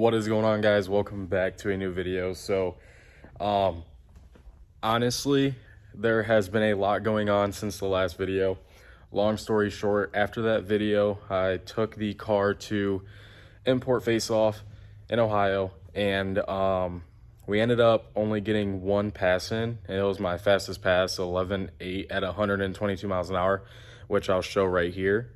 What is going on, guys? Welcome back to a new video. Honestly, there has been a lot going on since the last video. Long story short, after that video, I took the car to Import Face Off in Ohio, and we ended up only getting one pass in, and it was my fastest pass, 11.8 at 122 miles an hour, which I'll show right here.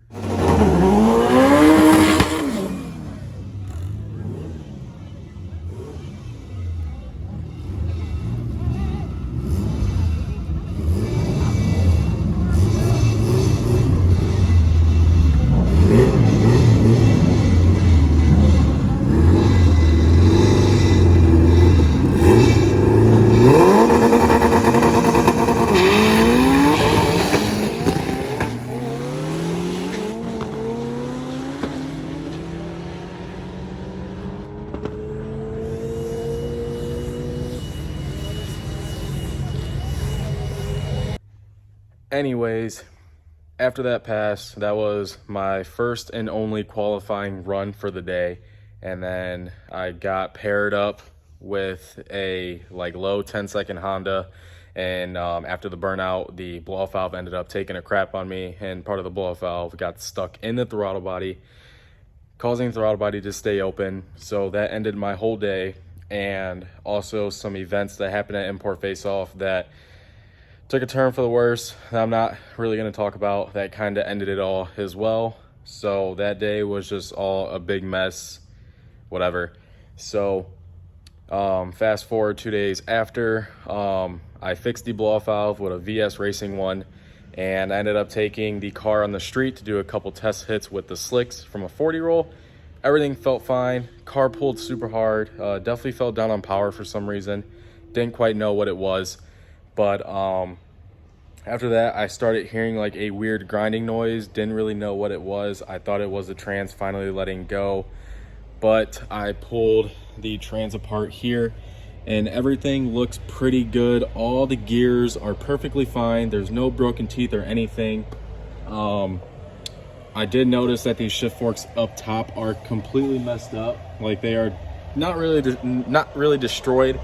Anyways, after that pass, that was my first and only qualifying run for the day. And then I got paired up with a low 10-second Honda. And after the burnout, the blow-off valve ended up taking a crap on me, and part of the blow-off valve got stuck in the throttle body, causing the throttle body to stay open. So that ended my whole day, and also some events that happened at Import Face Off that took a turn for the worse that I'm not really going to talk about. That kind of ended it all as well. So that day was just all a big mess, whatever. So fast forward 2 days after, I fixed the blow-off valve with a VS Racing one, and I ended up taking the car on the street to do a couple test hits with the slicks from a 40 roll. Everything felt fine. Car pulled super hard. Definitely felt down on power for some reason. Didn't quite know what it was. But after that, I started hearing like a weird grinding noise. Didn't really know what it was. I thought it was the trans finally letting go. But I pulled the trans apart here, and everything looks pretty good. All the gears are perfectly fine. There's no broken teeth or anything. I did notice that these shift forks up top are completely messed up. Like, they are not really destroyed.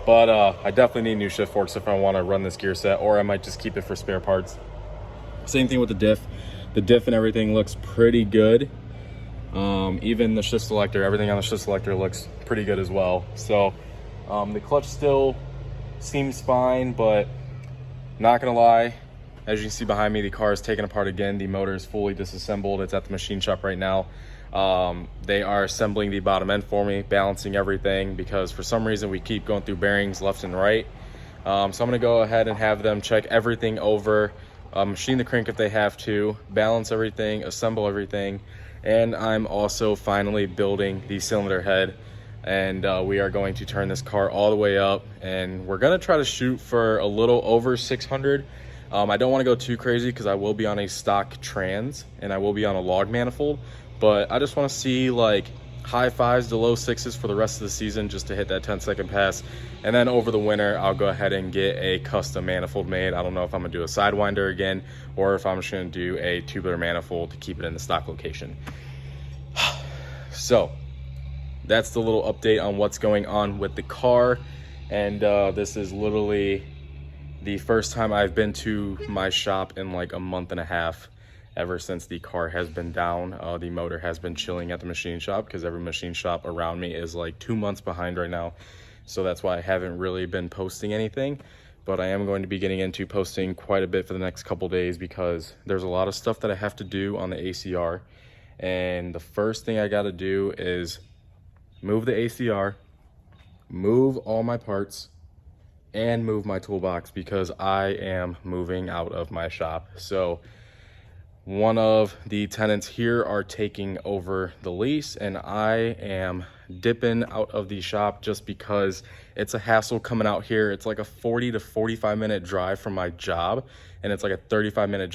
But I definitely need new shift forks if I want to run this gear set, or I might just keep it for spare parts. Same thing with the diff. The diff and everything looks pretty good. Even the shift selector, everything on the shift selector looks pretty good as well. So the clutch still seems fine, but not gonna lie, as you can see behind me, the car is taken apart again. The motor is fully disassembled. It's at the machine shop right now. They are assembling the bottom end for me, balancing everything, because for some reason we keep going through bearings left and right. So I'm gonna go ahead and have them check everything over, machine the crank if they have to, balance everything, assemble everything. And I'm also finally building the cylinder head, and we are going to turn this car all the way up, and we're gonna try to shoot for a little over 600. I don't want to go too crazy because I will be on a stock trans and I will be on a log manifold, but I just want to see like high fives to low sixes for the rest of the season, just to hit that 10-second pass. And then over the winter, I'll go ahead and get a custom manifold made. I don't know if I'm gonna do a Sidewinder again, or if I'm just gonna do a tubular manifold to keep it in the stock location. So that's the little update on what's going on with the car. And this is literally the first time I've been to my shop in like a month and a half, ever since the car has been down. The motor has been chilling at the machine shop because every machine shop around me is like 2 months behind right now. So that's why I haven't really been posting anything, but I am going to be getting into posting quite a bit for the next couple days, because there's a lot of stuff that I have to do on the ACR. And the first thing I got to do is move the ACR, move all my parts, and move my toolbox, because I am moving out of my shop. So one of the tenants here are taking over the lease, and I am dipping out of the shop just because it's a hassle coming out here. It's like a 40 to 45 minute drive from my job, and it's like a 35-minute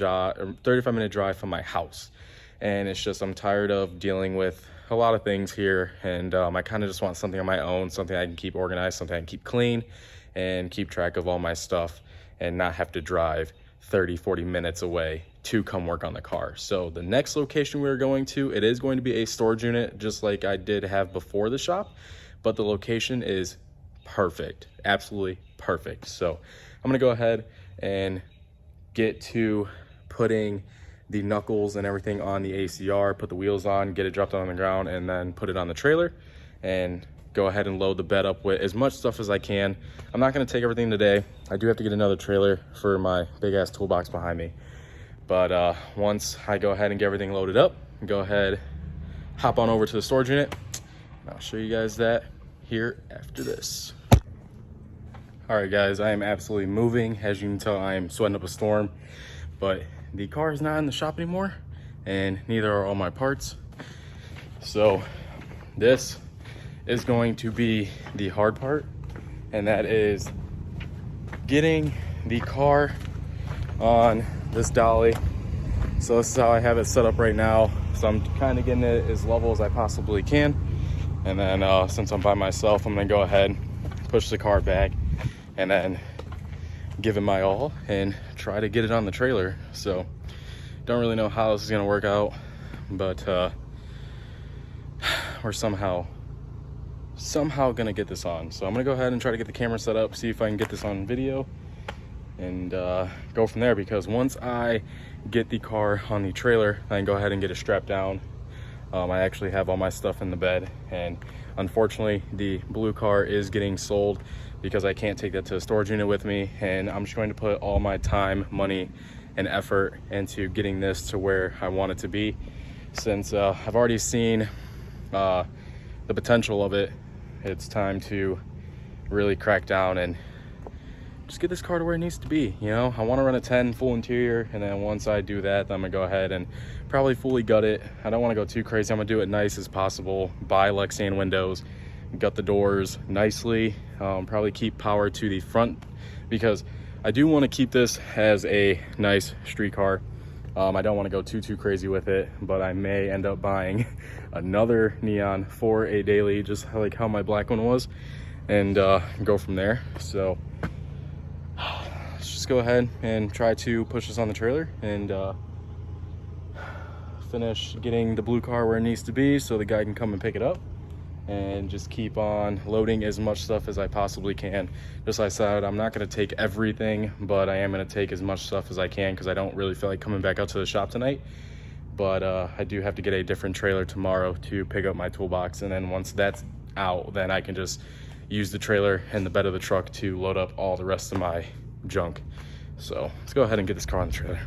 drive from my house. And it's just, I'm tired of dealing with a lot of things here, and I kind of just want something on my own, something I can keep organized, something I can keep clean and keep track of all my stuff and not have to drive 30-40 minutes away to come work on the car. So the next location we're going to, it is going to be a storage unit just like I did have before the shop, but the location is perfect, absolutely perfect. So I'm gonna go ahead and get to putting the knuckles and everything on the ACR, put the wheels on, get it dropped on the ground, and then put it on the trailer and go ahead and load the bed up with as much stuff as I can. I'm not gonna take everything today. I do have to get another trailer for my big ass toolbox behind me. But once I go ahead and get everything loaded up, go ahead, hop on over to the storage unit. And I'll show you guys that here after this. All right guys, I am absolutely moving. As you can tell, I am sweating up a storm, but the car is not in the shop anymore and neither are all my parts. So this is going to be the hard part, and that is getting the car on this dolly. So this is how I have it set up right now. So I'm kind of getting it as level as I possibly can. And then since I'm by myself, I'm gonna go ahead, push the car back, and then give it my all and try to get it on the trailer. So don't really know how this is gonna work out, but we're somehow gonna get this on. So I'm gonna go ahead and try to get the camera set up, see if I can get this on video, and go from there. Because once I get the car on the trailer, I can go ahead and get it strapped down. I actually have all my stuff in the bed, and unfortunately the blue car is getting sold because I can't take that to a storage unit with me, and I'm just going to put all my time, money, and effort into getting this to where I want it to be. Since I've already seen the potential of it, it's time to really crack down and just get this car to where it needs to be. You know, I want to run a 10 full interior, and then once I do that, then I'm gonna go ahead and probably fully gut it. I don't want to go too crazy. I'm gonna do it nice as possible, buy Lexan windows, gut the doors nicely, probably keep power to the front, because I do want to keep this as a nice street car. I don't want to go too crazy with it, but I may end up buying another neon for a daily, just like how my black one was, and go from there. So let's just go ahead and try to push this on the trailer and finish getting the blue car where it needs to be so the guy can come and pick it up, and just keep on loading as much stuff as I possibly can. Just like I said, I'm not going to take everything, but I am going to take as much stuff as I can because I don't really feel like coming back out to the shop tonight. But I do have to get a different trailer tomorrow to pick up my toolbox, and then once that's out, then I can just use the trailer and the bed of the truck to load up all the rest of my junk. So let's go ahead and get this car on the trailer.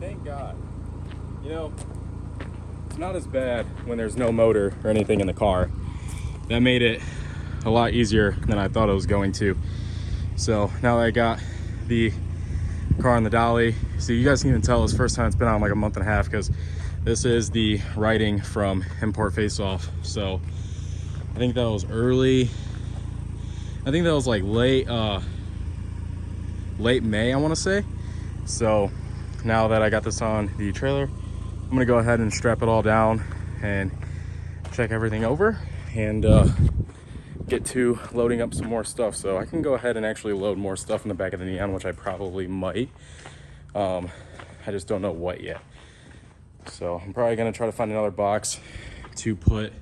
Thank God. You know, it's not as bad when there's no motor or anything in the car. That made it a lot easier than I thought it was going to. So now that I got the car on the dolly, see, you guys can even tell it's the first time it's been on like a month and a half, because this is the writing from Import Face Off. So I think that was early. I think that was like late May, I want to say. So now that I got this on the trailer, I'm gonna go ahead and strap it all down and check everything over and get to loading up some more stuff. So I can go ahead and actually load more stuff in the back of the Neon, which I probably might. I just don't know what yet. So I'm probably gonna try to find another box to put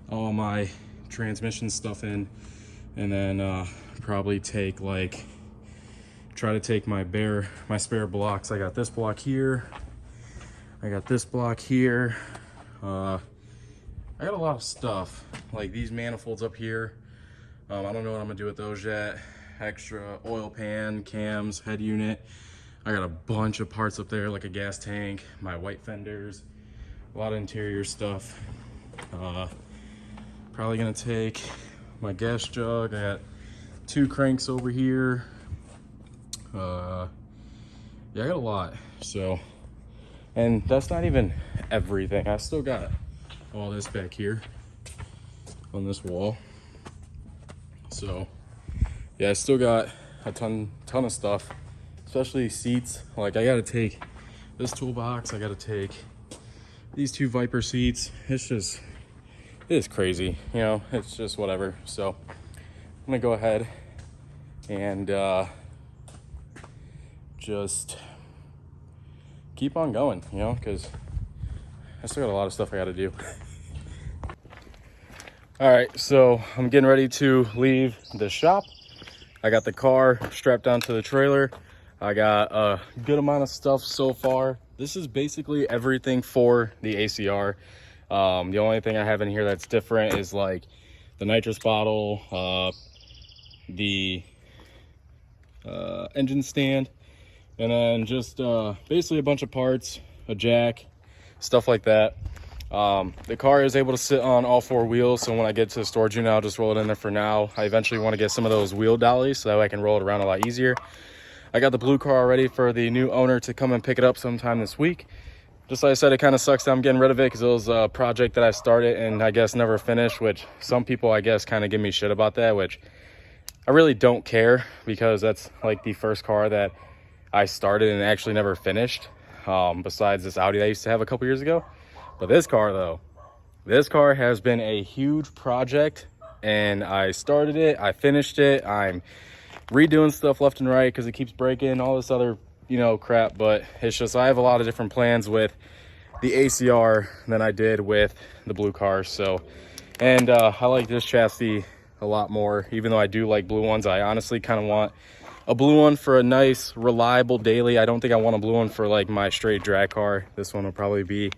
all my transmission stuff in, and then probably take try to take my spare blocks. I got this block here, I got this block here, I got a lot of stuff, like these manifolds up here. I don't know what I'm gonna do with those yet. Extra oil pan, cams, head unit. I got a bunch of parts up there, like a gas tank, my white fenders, a lot of interior stuff. Probably gonna take my gas jug. I got 2 cranks over here. Yeah, I got a lot. So, and that's not even everything. I still got all this back here on this wall. So yeah, I still got a ton of stuff, especially seats. Like, I gotta take this toolbox, I gotta take these 2 Viper seats. It's just, it is crazy, you know, it's just whatever. So I'm gonna go ahead and just keep on going, you know, because I still got a lot of stuff I gotta do. All right, so I'm getting ready to leave the shop. I got the car strapped onto the trailer. I got a good amount of stuff so far. This is basically everything for the ACR. The only thing I have in here that's different is like the nitrous bottle, the engine stand, and then just basically a bunch of parts, a jack, stuff like that. The car is able to sit on all 4 wheels, so when I get to the storage unit, I'll just roll it in there for now. I eventually want to get some of those wheel dollies so that way I can roll it around a lot easier. I got the blue car ready for the new owner to come and pick it up sometime this week. Just like I said, it kind of sucks that I'm getting rid of it because it was a project that I started and I guess never finished, which some people I guess kind of give me shit about that, which I really don't care because that's like the first car that I started and actually never finished, besides this Audi I used to have a couple years ago. But this car though, this car has been a huge project, and I started it, I finished it, I'm redoing stuff left and right because it keeps breaking, all this other, you know, crap. But it's just, I have a lot of different plans with the ACR than I did with the blue car. So, and I like this chassis a lot more, even though I do like blue ones. I honestly kind of want a blue one for a nice, reliable daily. I don't think I want a blue one for like my straight drag car. This one will probably be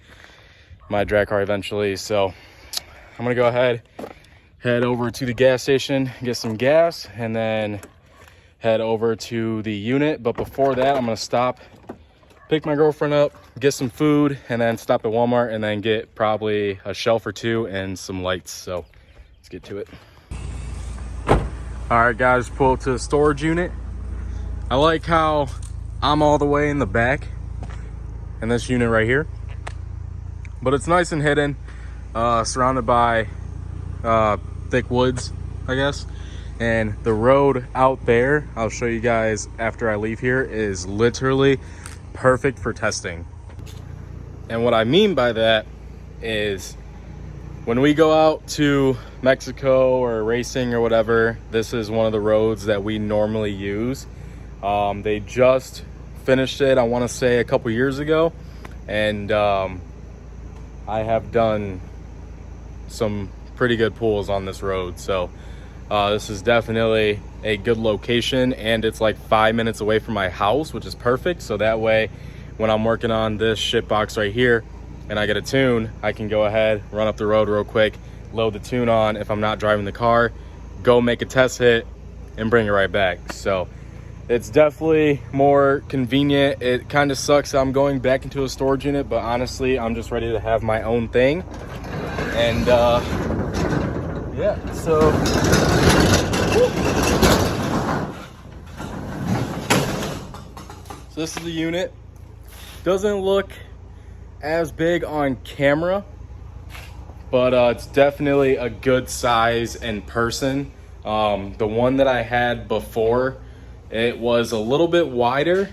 my drag car eventually. So I'm gonna go ahead, head over to the gas station, get some gas, and then head over to the unit. But before that, I'm gonna stop, pick my girlfriend up, get some food, and then stop at Walmart and then get probably a shelf or 2 and some lights. So let's get to it. All right guys, pull up to the storage unit. I like how I'm all the way in the back in this unit right here, but it's nice and hidden, surrounded by thick woods, I guess. And the road out there, I'll show you guys after I leave here, is literally perfect for testing. And what I mean by that is when we go out to Mexico or racing or whatever, this is one of the roads that we normally use. They just finished it, I want to say a couple years ago, and I have done some pretty good pulls on this road. So this is definitely a good location, and it's like 5 minutes away from my house, which is perfect. So that way when I'm working on this shit box right here and I get a tune, I can go ahead, run up the road real quick, load the tune on if I'm not driving the car, go make a test hit, and bring it right back. So it's definitely more convenient. It kind of sucks that I'm going back into a storage unit, but honestly, I'm just ready to have my own thing. And yeah, so this is the unit. Doesn't look as big on camera, but it's definitely a good size in person. The one that I had before, it was a little bit wider,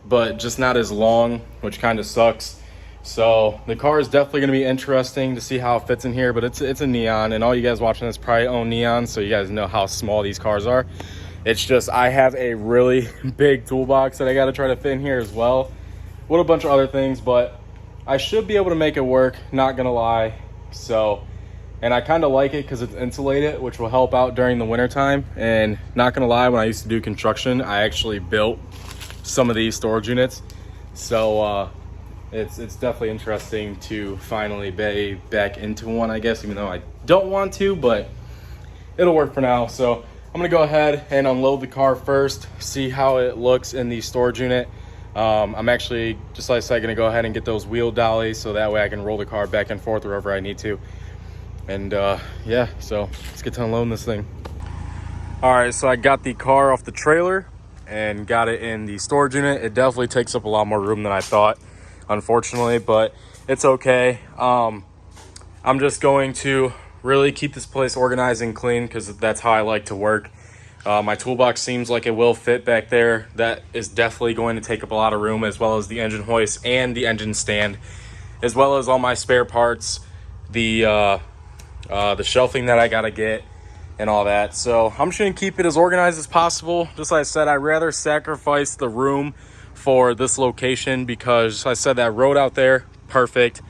but just not as long, which kind of sucks. So the car is definitely going to be interesting to see how it fits in here, but it's a Neon, and all you guys watching this probably own Neons, so you guys know how small these cars are. It's just I have a really big toolbox that I got to try to fit in here as well, with a bunch of other things, but I should be able to make it work, not gonna lie. So, and I kind of like it because it's insulated, which will help out during the winter time. And not gonna lie, when I used to do construction, I actually built some of these storage units. So it's definitely interesting to finally be back into one, I guess, even though I don't want to, but it'll work for now. So I'm gonna go ahead and unload the car first, see how it looks in the storage unit, I'm actually, just like I said, gonna go ahead and get those wheel dollies so that way I can roll the car back and forth wherever I need to. And yeah, so let's get to unloading this thing. All right, so I got the car off the trailer and got it in the storage unit. It definitely takes up a lot more room than I thought, unfortunately, but it's okay. I'm just going to really keep this place organized and clean because that's how I like to work. My toolbox seems like it will fit back there. That is definitely going to take up a lot of room, as well as the engine hoist and the engine stand, as well as all my spare parts, the shelving that I gotta get and all that. So I'm just gonna keep it as organized as possible. Just like I said, I'd rather sacrifice the room for this location because I said that road out there, perfect.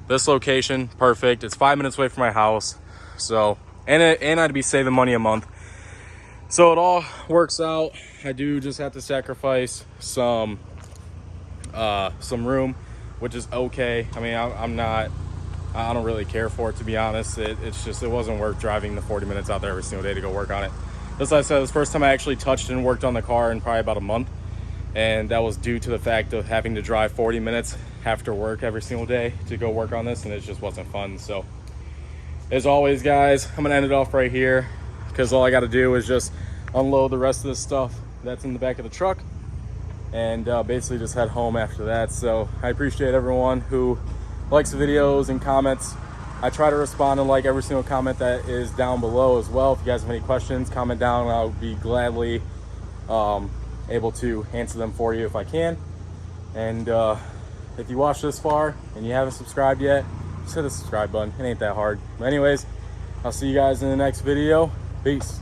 This location, perfect. It's 5 minutes away from my house. So, and I'd be saving money a month. So it all works out. I do just have to sacrifice some room, which is okay. I mean, I don't really care for it, to be honest. It's just, it wasn't worth driving the 40 minutes out there every single day to go work on it. As I said, it was the first time I actually touched and worked on the car in probably about a month. And that was due to the fact of having to drive 40 minutes after work every single day to go work on this, and it just wasn't fun. So as always, guys, I'm gonna end it off right here because all I gotta do is just unload the rest of the stuff that's in the back of the truck and basically just head home after that. So I appreciate everyone who likes the videos and comments. I try to respond and like every single comment that is down below as well. If you guys have any questions, comment down and I'll be gladly able to answer them for you if I can. And if you watched this far and you haven't subscribed yet, just hit the subscribe button. It ain't that hard. But anyways, I'll see you guys in the next video. Peace.